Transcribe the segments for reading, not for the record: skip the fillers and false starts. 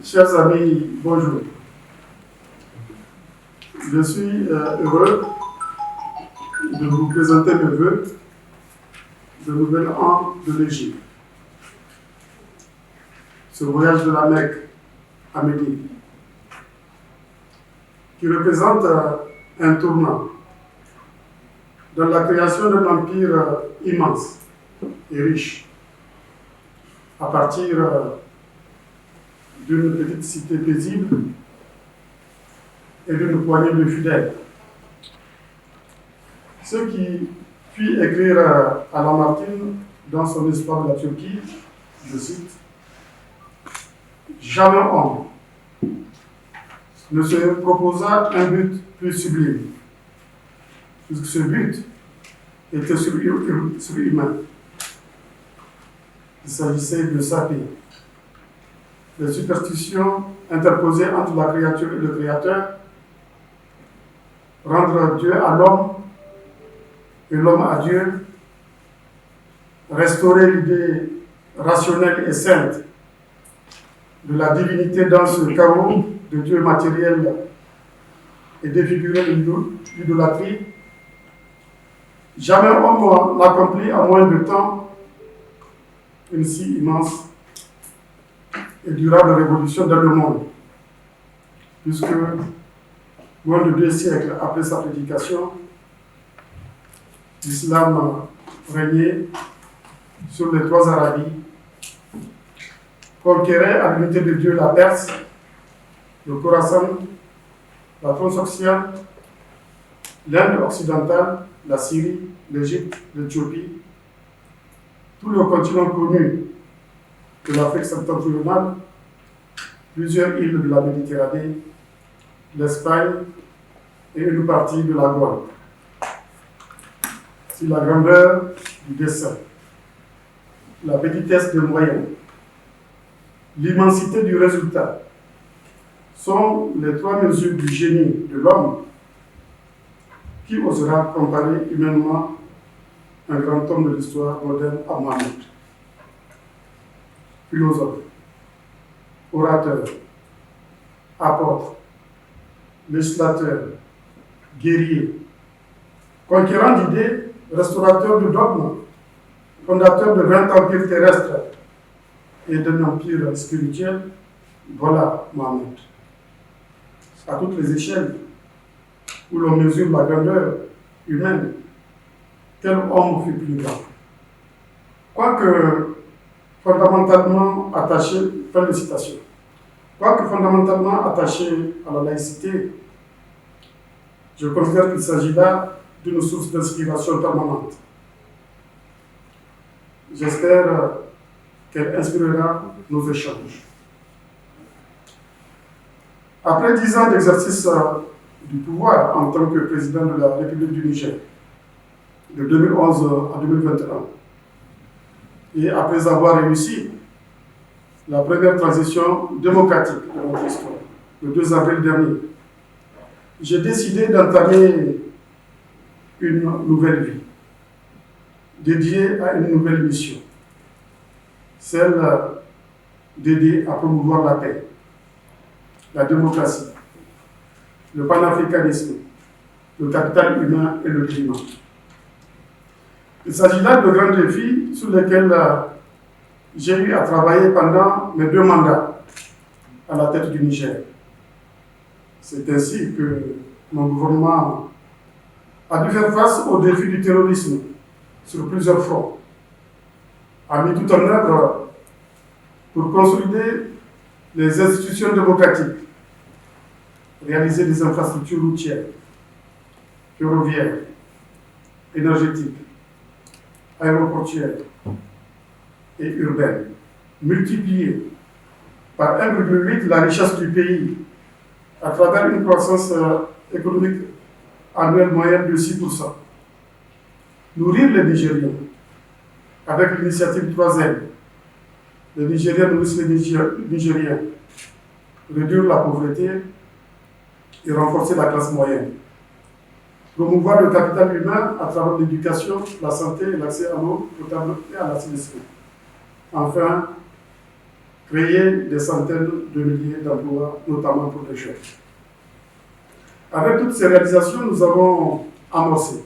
Chers amis, bonjour. Je suis heureux de vous présenter mes vœux de nouvel an de l'Égypte. Ce voyage de la Mecque à Médine, qui représente un tournant dans la création d'un empire immense et riche, à partir d'une petite cité paisible et d'une poignée de fidèles. Ce qui puis écrire à Lamartine dans son Histoire de la Turquie, je cite, « Jamais homme ne se proposa un but plus sublime, puisque ce but était surhumain. Il s'agissait de saper les superstitions interposées entre la créature et le Créateur, rendre Dieu à l'homme et l'homme à Dieu, restaurer l'idée rationnelle et sainte de la divinité dans ce chaos de Dieu matériel et défigurer l'idolâtrie. Jamais homme n'accomplit en moins de temps une si immense et durable révolution dans le monde, puisque moins de 2 siècles après sa prédication, l'islam régnait sur les 3 Arabies, conquérait à l'unité de Dieu la Perse, le Khorasan, la Transoxiane, l'Inde occidentale, la Syrie, l'Égypte, l'Éthiopie, tout le continent connu de l'Afrique septentrionale, plusieurs îles de la Méditerranée, l'Espagne et une partie de la Guadeloupe. Si la grandeur du dessein, la petitesse des moyens, l'immensité du résultat sont les 3 mesures du génie de l'homme, qui osera comparer humainement un grand homme de l'histoire moderne à Mohammed? Philosophe, orateur, apôtre, législateur, guerrier, conquérant d'idées, restaurateur de dogmes, fondateur de 20 empires terrestres et d'un empire spirituel, voilà Mohammed. À toutes les échelles où l'on mesure la grandeur humaine, quel homme fut plus grand? Quoique fondamentalement attaché, fin de citation, quoique fondamentalement attaché à la laïcité, je considère qu'il s'agit là d'une source d'inspiration permanente. J'espère qu'elle inspirera nos échanges. Après 10 ans d'exercice du pouvoir en tant que président de la République du Niger, de 2011 à 2021, et après avoir réussi la première transition démocratique de notre histoire, le 2 avril dernier, j'ai décidé d'entamer une nouvelle vie, dédiée à une nouvelle mission, celle d'aider à promouvoir la paix, la démocratie, le panafricanisme, le capital humain et le climat. Il s'agit là de grands défis sur lesquels j'ai eu à travailler pendant mes 2 mandats à la tête du Niger. C'est ainsi que mon gouvernement a dû faire face aux défis du terrorisme sur plusieurs fronts, a mis tout en œuvre pour consolider les institutions démocratiques, réaliser des infrastructures routières, ferroviaires, énergétiques, aéroportuaires et urbaines, multiplier par 1,8 la richesse du pays à travers une croissance économique annuelle moyenne de 6%. Nourrir les Nigériens avec l'initiative 3M. Les Nigériens nourrissent les Nigériens. Réduire la pauvreté et renforcer la classe moyenne. Promouvoir le capital humain à travers l'éducation, la santé et l'accès à l'eau potable et à l'assainissement. Enfin, créer des centaines de milliers d'emplois, notamment pour les jeunes. Avec toutes ces réalisations, nous avons amorcé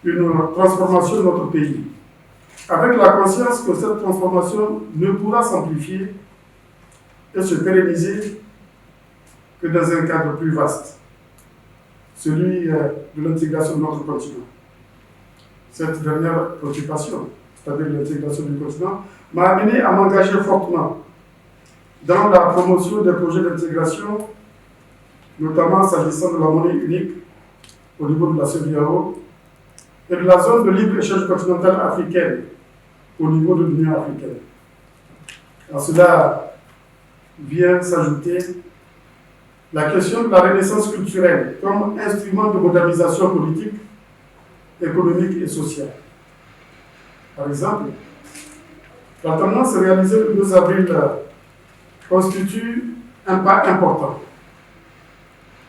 une transformation de notre pays, avec la conscience que cette transformation ne pourra s'amplifier et se pérenniser que dans un cadre plus vaste, celui de l'intégration de notre continent. Cette dernière préoccupation, c'est-à-dire l'intégration du continent, m'a amené à m'engager fortement dans la promotion des projets d'intégration, notamment s'agissant de la monnaie unique au niveau de la CEDEAO et de la zone de libre-échange continentale africaine au niveau de l'Union africaine. À cela vient s'ajouter la question de la renaissance culturelle comme instrument de modernisation politique, économique et sociale. Par exemple, la tendance réalisée le 2 avril constitue un pas important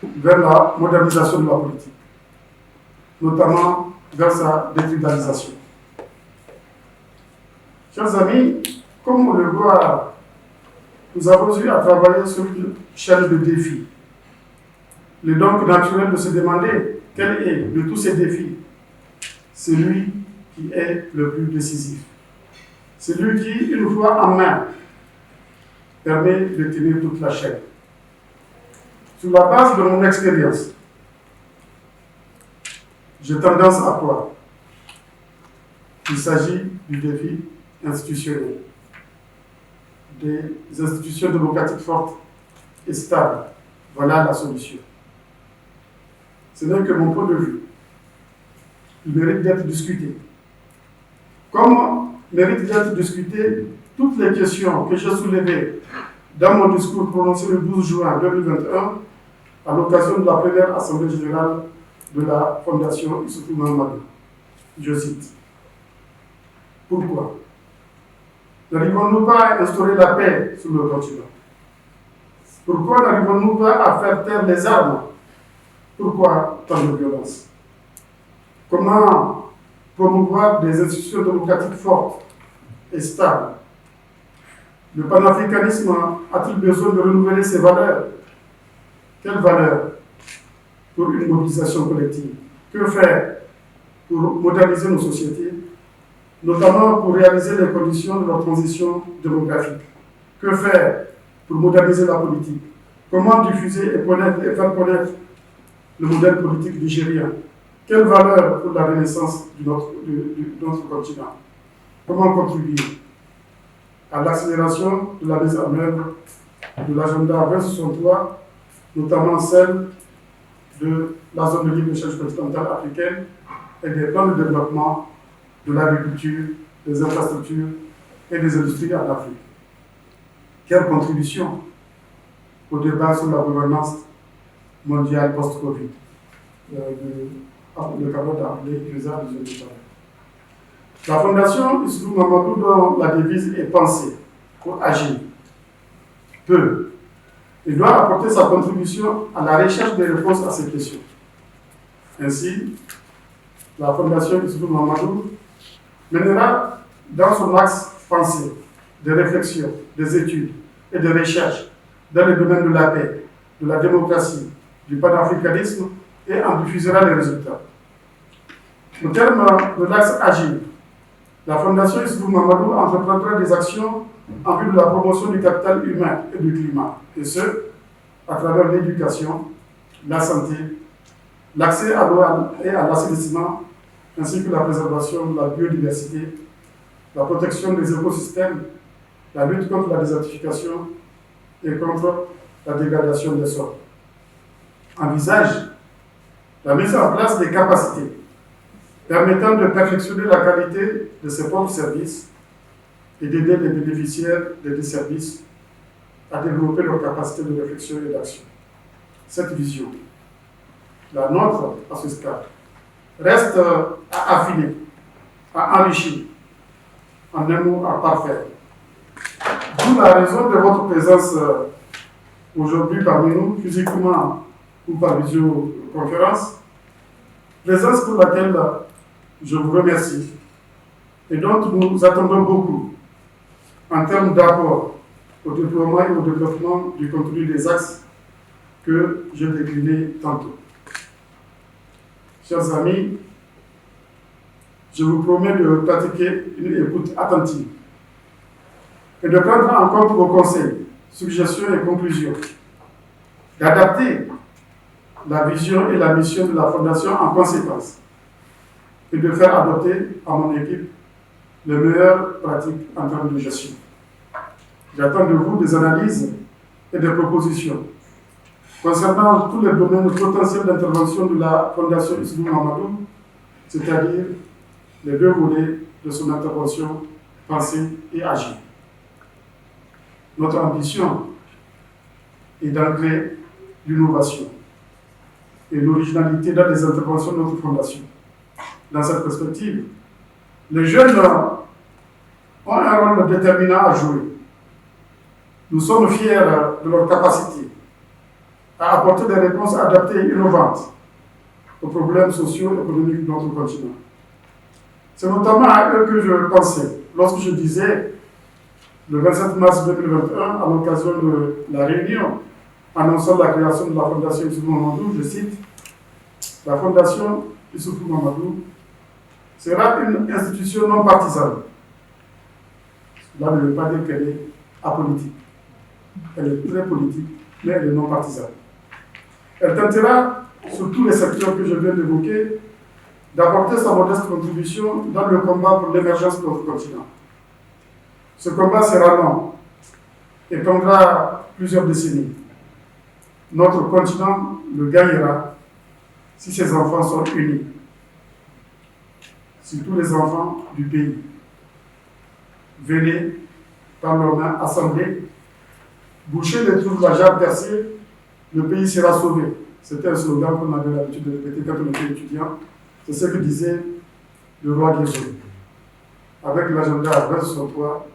vers la modernisation de la politique, notamment vers sa détribalisation. Chers amis, comme on le voit, nous avons eu à travailler sur une chaîne de défis. Il est donc naturel de se demander quel est, de tous ces défis, celui qui est le plus décisif. Celui qui, une fois en main, permet de tenir toute la chaîne. Sur la base de mon expérience, j'ai tendance à croire qu'il s'agit du défi institutionnel, des institutions démocratiques fortes et stables. Voilà la solution. Ce n'est que mon point de vue. Il mérite d'être discuté. Comme mérite d'être discuté toutes les questions que j'ai soulevées dans mon discours prononcé le 12 juin 2021 à l'occasion de la première Assemblée générale de la Fondation Issoufou Mahamadou. Je cite. Pourquoi n'arrivons-nous pas à instaurer la paix sur le continent? Pourquoi n'arrivons-nous pas à faire taire les armes? Pourquoi tant de violence? Comment promouvoir des institutions démocratiques fortes et stables? Le panafricanisme a-t-il besoin de renouveler ses valeurs? Quelles valeurs pour une mobilisation collective? Que faire pour moderniser nos sociétés, notamment pour réaliser les conditions de leur transition démographique? Que faire pour moderniser la politique? Comment diffuser et faire connaître le modèle politique nigérien? Quelles valeurs pour la renaissance de notre continent? Comment contribuer à l'accélération de la mise en œuvre de l'agenda 2063, notamment celle de la zone de libre-échange continentale africaine et des plans de développement de l'agriculture, des infrastructures et des industries en Afrique? Quelle contribution au débat sur la gouvernance mondiale post-Covid? Le camarade a appelé Grésa de. La Fondation Issoufou Mahamadou, dont la devise est pensée pour agir, peut et doit apporter sa contribution à la recherche des réponses à ces questions. Ainsi, la Fondation Issoufou Mahamadou mènera dans son axe pensée des réflexions, des études et des recherches dans les domaines de la paix, de la démocratie, du panafricanisme et en diffusera les résultats. Au terme de l'axe agir, la Fondation Issoufou Mahamadou entreprendra des actions en vue de la promotion du capital humain et du climat, et ce, à travers l'éducation, la santé, l'accès à l'eau et à l'assainissement, ainsi que la préservation de la biodiversité, la protection des écosystèmes, la lutte contre la désertification et contre la dégradation des sols. Envisage la mise en place des capacités permettant de perfectionner la qualité de ses propres services et d'aider les bénéficiaires des services à développer leurs capacités de réflexion et d'action. Cette vision, la nôtre à ce stade, reste à affiner, à enrichir, en un mot, à parfaire. D'où la raison de votre présence aujourd'hui parmi nous, physiquement ou par visioconférence, présence pour laquelle je vous remercie et dont nous attendons beaucoup en termes d'apport au déploiement et au développement du contenu des axes que je déclinais tantôt. Chers amis, je vous promets de pratiquer une écoute attentive et de prendre en compte vos conseils, suggestions et conclusions, d'adapter la vision et la mission de la Fondation en conséquence et de faire adopter à mon équipe les meilleures pratiques en termes de gestion. J'attends de vous des analyses et des propositions concernant tous les domaines potentiels d'intervention de la Fondation Issoufou Mahamadou, c'est-à-dire les deux volets de son intervention, penser et agir. Notre ambition est d'ancrer l'innovation et l'originalité dans les interventions de notre Fondation. Dans cette perspective, les jeunes ont un rôle déterminant à jouer. Nous sommes fiers de leur capacité à apporter des réponses adaptées et innovantes aux problèmes sociaux et économiques de notre continent. C'est notamment à eux que je pensais lorsque je disais, le 27 mars 2021, à l'occasion de la réunion annonçant la création de la Fondation Issoufou Mahamadou, je cite, « La Fondation Issoufou Mahamadou sera une institution non partisane. » Cela ne veut pas dire qu'elle est apolitique. Elle est très politique, mais elle est non partisane. Elle tentera, sur tous les secteurs que je viens d'évoquer, d'apporter sa modeste contribution dans le combat pour l'émergence de notre continent. Ce combat sera long et prendra plusieurs décennies. Notre continent le gagnera si ses enfants sont unis, si tous les enfants du pays venaient par leurs mains assemblées, boucher les trous de la jarre percée, le pays sera sauvé. C'était un slogan qu'on avait l'habitude de répéter quand on était étudiant. C'est ce que disait le roi Guézon. Avec l'agenda 2063,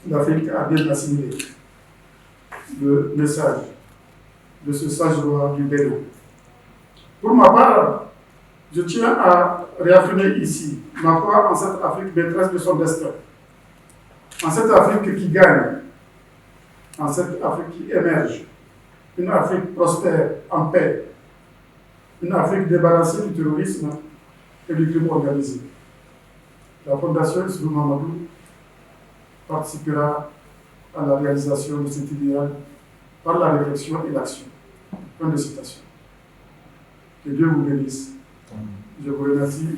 l'Afrique a bien assimilé le message de ce sage roi du Bénin. Pour ma part, je tiens à réaffirmer ici ma foi en cette Afrique maîtresse de son destin, en cette Afrique qui gagne, en cette Afrique qui émerge, une Afrique prospère, en paix, une Afrique débarrassée du terrorisme et du crime organisé. La Fondation Issoufou Mahamadou participera à la réalisation de cet idéal par la réflexion et l'action. Fin de citation. Que Dieu vous bénisse. Je vous remercie.